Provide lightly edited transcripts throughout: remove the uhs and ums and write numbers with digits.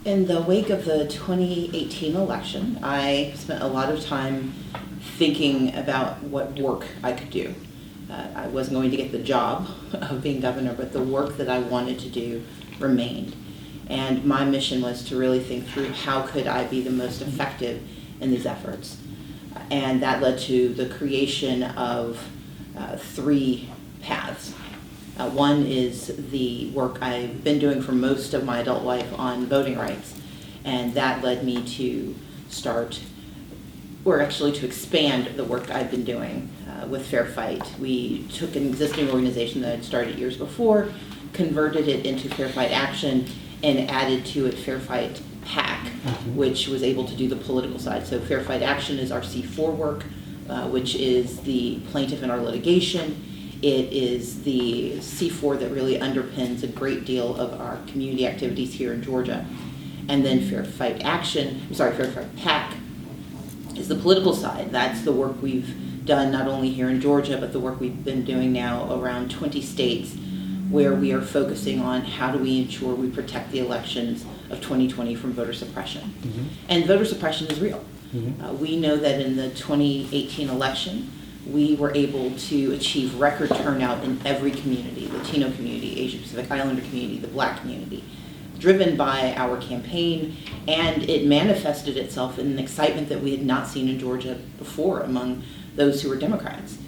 In the wake of the 2018 election, I spent a lot of time thinking about what work I could do. I wasn't going to get the job of being governor, but the work that I wanted to do remained. And my mission was to really think through how could I be the most effective in these efforts. And that led to the creation of 3 paths. One is the work I've been doing for most of my adult life on voting rights, and that led me to expand the work I've been doing with FairFight. We took an existing organization that had started years before, converted it into FairFight Action, and added to it FairFight PAC, which was able to do the political side. So FairFight Action is our C4 work, which is the plaintiff in our litigation. It is the C4 that really underpins a great deal of our community activities here in Georgia. And then FairFight PAC is the political side. That's the work we've done not only here in Georgia, but the work we've been doing now around 20 states, where we are focusing on how do we ensure we protect the elections of 2020 from voter suppression. And voter suppression is real. We know that in the 2018 election, we were able to achieve record turnout in every community: Latino community, Asian Pacific Islander community, the Black community, driven by our campaign, and it manifested itself in an excitement that we had not seen in Georgia before among those who were Democrats.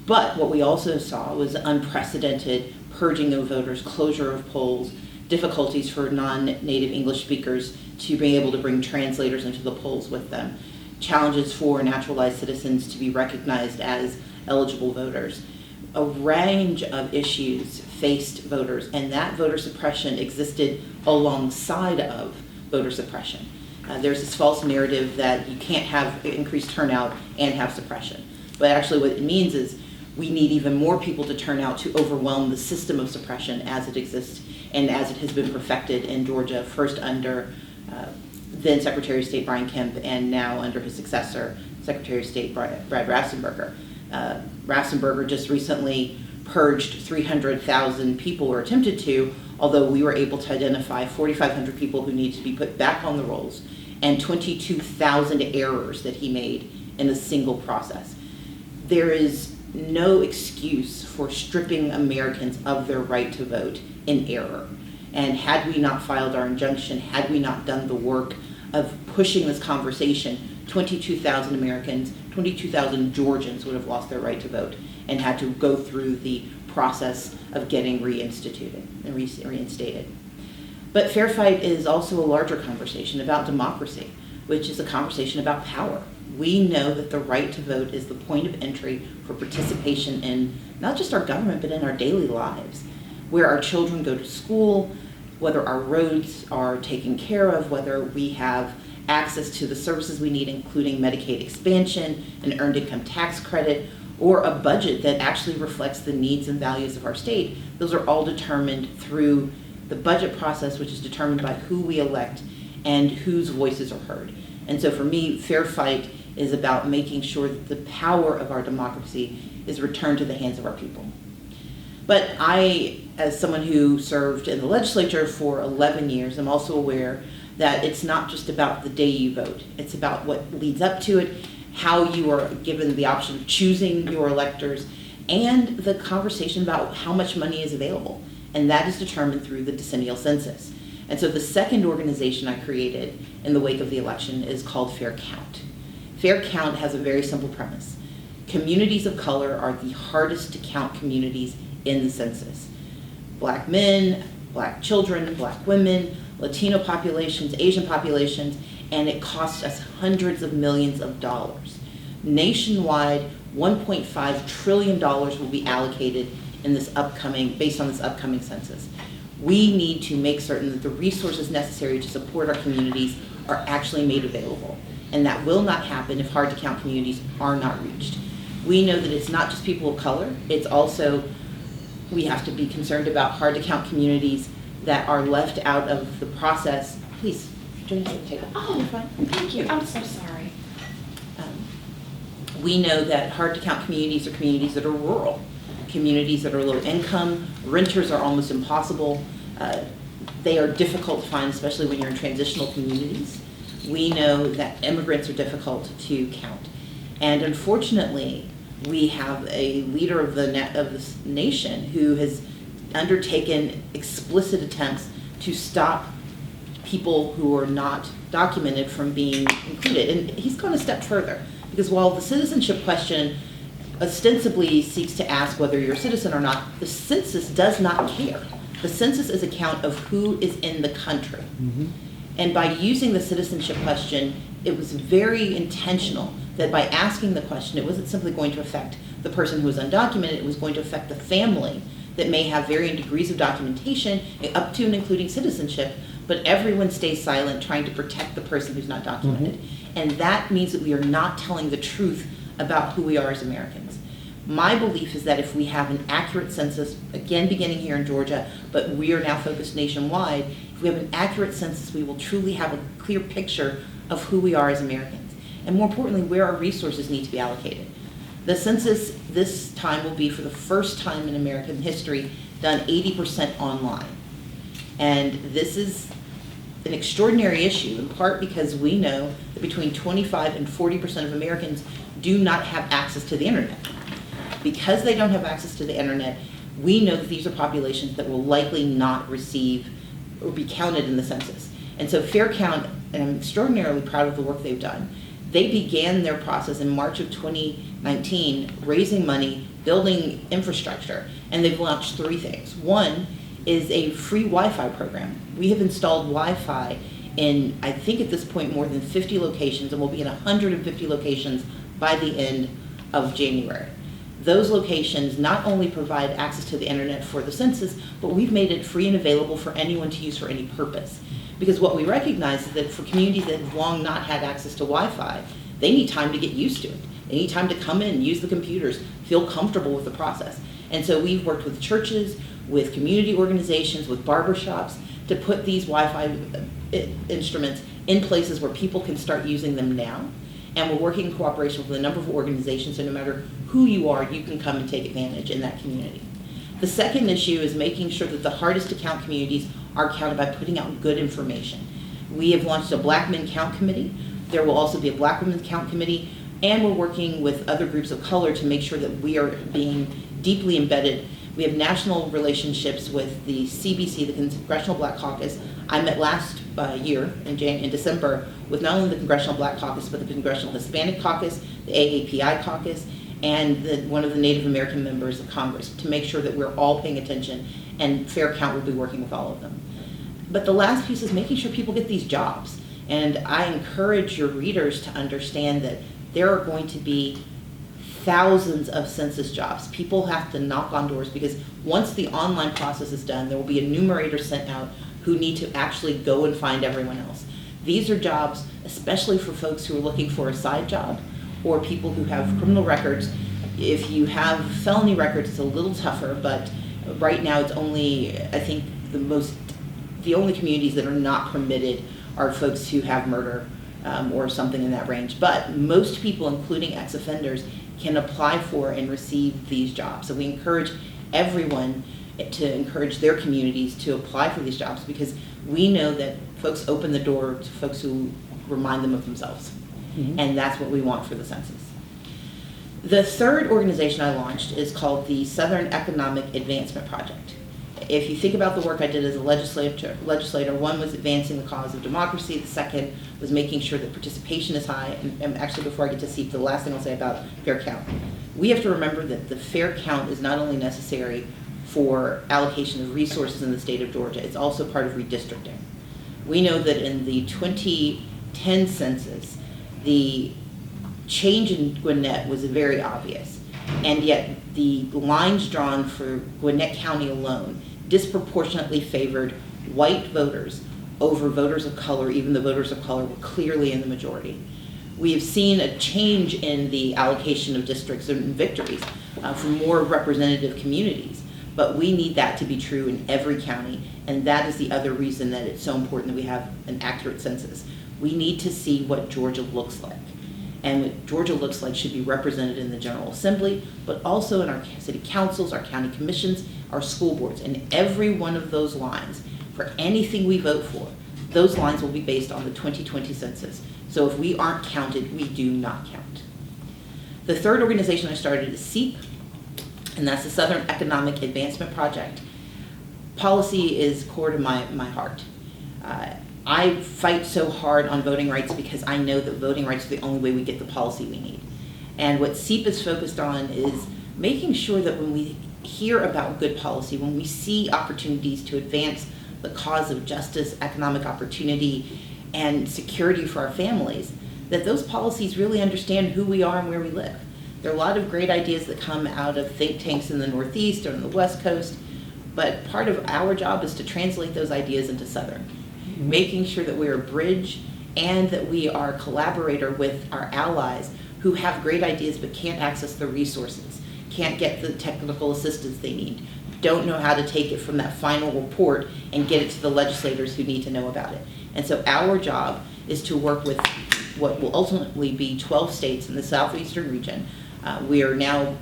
But what we also saw was unprecedented purging of voters, closure of polls, difficulties for non-native English speakers to be able to bring translators into the polls with them, challenges for naturalized citizens to be recognized as eligible voters. A range of issues faced voters, and that voter suppression existed alongside of voter suppression. There's this false narrative that you can't have increased turnout and have suppression. But actually what it means is we need even more people to turn out to overwhelm the system of suppression as it exists and as it has been perfected in Georgia, first under then Secretary of State Brian Kemp, and now under his successor, Secretary of State Brad Raffensperger. Raffensperger just recently purged 300,000 people, or attempted to, although we were able to identify 4,500 people who need to be put back on the rolls, and 22,000 errors that he made in a single process. There is no excuse for stripping Americans of their right to vote in error. And had we not filed our injunction, had we not done the work of pushing this conversation, 22,000 Americans, 22,000 Georgians would have lost their right to vote and had to go through the process of getting reinstated. But FairFight is also a larger conversation about democracy, which is a conversation about power. We know that the right to vote is the point of entry for participation in not just our government, but in our daily lives, where our children go to school, whether our roads are taken care of, whether we have access to the services we need, including Medicaid expansion, an earned income tax credit, or a budget that actually reflects the needs and values of our state. Those are all determined through the budget process, which is determined by who we elect and whose voices are heard. And so for me, FairFight is about making sure that the power of our democracy is returned to the hands of our people. But I, as someone who served in the legislature for 11 years, am also aware that it's not just about the day you vote. It's about what leads up to it, how you are given the option of choosing your electors, and the conversation about how much money is available. And that is determined through the decennial census. And so the second organization I created in the wake of the election is called FairCount. FairCount has a very simple premise. Communities of color are the hardest to count communities in the census. Black men, Black children, Black women, Latino populations, Asian populations, and it costs us hundreds of millions of dollars. Nationwide, $1.5 trillion will be allocated in this based on this upcoming census. We need to make certain that the resources necessary to support our communities are actually made available. And that will not happen if hard to count communities are not reached. We know that it's not just people of color, it's also, we have to be concerned about hard to count communities that are left out of the process. Please, join us at the table. Oh, thank you. I'm so sorry. We know that hard to count communities are communities that are rural, communities that are low income, renters are almost impossible. They are difficult to find, especially when you're in transitional communities. We know that immigrants are difficult to count. And unfortunately, we have a leader of this nation who has undertaken explicit attempts to stop people who are not documented from being included. And he's gone a step further, because while the citizenship question ostensibly seeks to ask whether you're a citizen or not, the census does not care. The census is a count of who is in the country. Mm-hmm. And by using the citizenship question, it was very intentional that by asking the question, it wasn't simply going to affect the person who was undocumented, it was going to affect the family that may have varying degrees of documentation, up to and including citizenship, but everyone stays silent trying to protect the person who's not documented. Mm-hmm. And that means that we are not telling the truth about who we are as Americans. My belief is that if we have an accurate census, again beginning here in Georgia, but we are now focused nationwide, if we have an accurate census, we will truly have a clear picture of who we are as Americans. And more importantly, where our resources need to be allocated. The census this time will be, for the first time in American history, done 80% online. And this is an extraordinary issue, in part because we know that between 25 and 40% of Americans do not have access to the internet. Because they don't have access to the internet, we know that these are populations that will likely not receive or be counted in the census. And so FairCount, and I'm extraordinarily proud of the work they've done, they began their process in March of 2019, raising money, building infrastructure, and they've launched 3 things. One is a free Wi-Fi program. We have installed Wi-Fi in, I think at this point, more than 50 locations, and we'll be in 150 locations by the end of January. Those locations not only provide access to the internet for the census, but we've made it free and available for anyone to use for any purpose. Because what we recognize is that for communities that have long not had access to Wi-Fi, they need time to get used to it. They need time to come in, use the computers, feel comfortable with the process. And so we've worked with churches, with community organizations, with barbershops to put these Wi-Fi instruments in places where people can start using them now. And we're working in cooperation with a number of organizations, so no matter who you are, you can come and take advantage in that community. The second issue is making sure that the hardest to count communities are counted by putting out good information. We have launched a Black Men Count Committee. There will also be a Black Women Count Committee, and we're working with other groups of color to make sure that we are being deeply embedded. We have national relationships with the CBC, the Congressional Black Caucus. I met last year in December with not only the Congressional Black Caucus, but the Congressional Hispanic Caucus, the AAPI Caucus, and one of the Native American members of Congress to make sure that we're all paying attention, and FairCount will be working with all of them. But the last piece is making sure people get these jobs. And I encourage your readers to understand that there are going to be thousands of census jobs. People have to knock on doors, because once the online process is done, there will be enumerators sent out who need to actually go and find everyone else. These are jobs, especially for folks who are looking for a side job or people who have criminal records. If you have felony records, it's a little tougher, but right now it's only, I think, the only communities that are not permitted are folks who have murder or something in that range. But most people, including ex-offenders, can apply for and receive these jobs. So we encourage everyone to encourage their communities to apply for these jobs, because we know that folks open the door to folks who remind them of themselves. Mm-hmm. And that's what we want for the census. The third organization I launched is called the Southern Economic Advancement Project. If you think about the work I did as a legislator, one was advancing the cause of democracy, the second was making sure that participation is high, and actually before I get to SEAP, the last thing I'll say about FairCount. We have to remember that the FairCount is not only necessary for allocation of resources in the state of Georgia, it's also part of redistricting. We know that in the 2010 census, the change in Gwinnett was very obvious, and yet the lines drawn for Gwinnett County alone disproportionately favored white voters over voters of color, even though voters of color were clearly in the majority. We have seen a change in the allocation of districts and victories for more representative communities, but we need that to be true in every county, and that is the other reason that it's so important that we have an accurate census. We need to see what Georgia looks like. And what Georgia looks like should be represented in the General Assembly, but also in our city councils, our county commissions, our school boards. And every one of those lines for anything we vote for, those lines will be based on the 2020 census. So if we aren't counted, we do not count. The third organization I started is SEAP, and that's the Southern Economic Advancement Project. Policy is core to my heart. I fight so hard on voting rights because I know that voting rights are the only way we get the policy we need. And what SEAP is focused on is making sure that when we hear about good policy, when we see opportunities to advance the cause of justice, economic opportunity, and security for our families, that those policies really understand who we are and where we live. There are a lot of great ideas that come out of think tanks in the Northeast or on the West Coast, but part of our job is to translate those ideas into Southern, making sure that we're a bridge and that we are a collaborator with our allies who have great ideas but can't access the resources, can't get the technical assistance they need, don't know how to take it from that final report and get it to the legislators who need to know about it. And so our job is to work with what will ultimately be 12 states in the southeastern region. We are now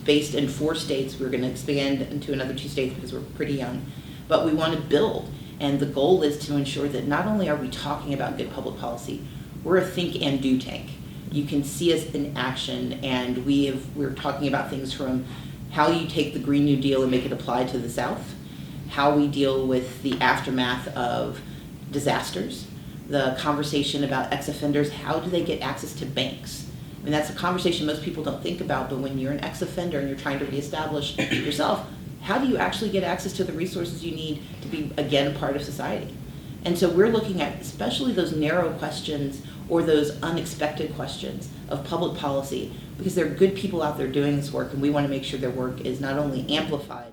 based in 4 states. We're going to expand into another 2 states because we're pretty young. But we want to build, and the goal is to ensure that not only are we talking about good public policy, we're a think and do tank. You can see us in action, and we're talking about things from how you take the Green New Deal and make it apply to the South, how we deal with the aftermath of disasters, the conversation about ex-offenders, how do they get access to banks? I mean, that's a conversation most people don't think about, but when you're an ex-offender and you're trying to reestablish yourself, how do you actually get access to the resources you need to be, again, part of society? And so we're looking at especially those narrow questions or those unexpected questions of public policy, because there are good people out there doing this work, and we want to make sure their work is not only amplified,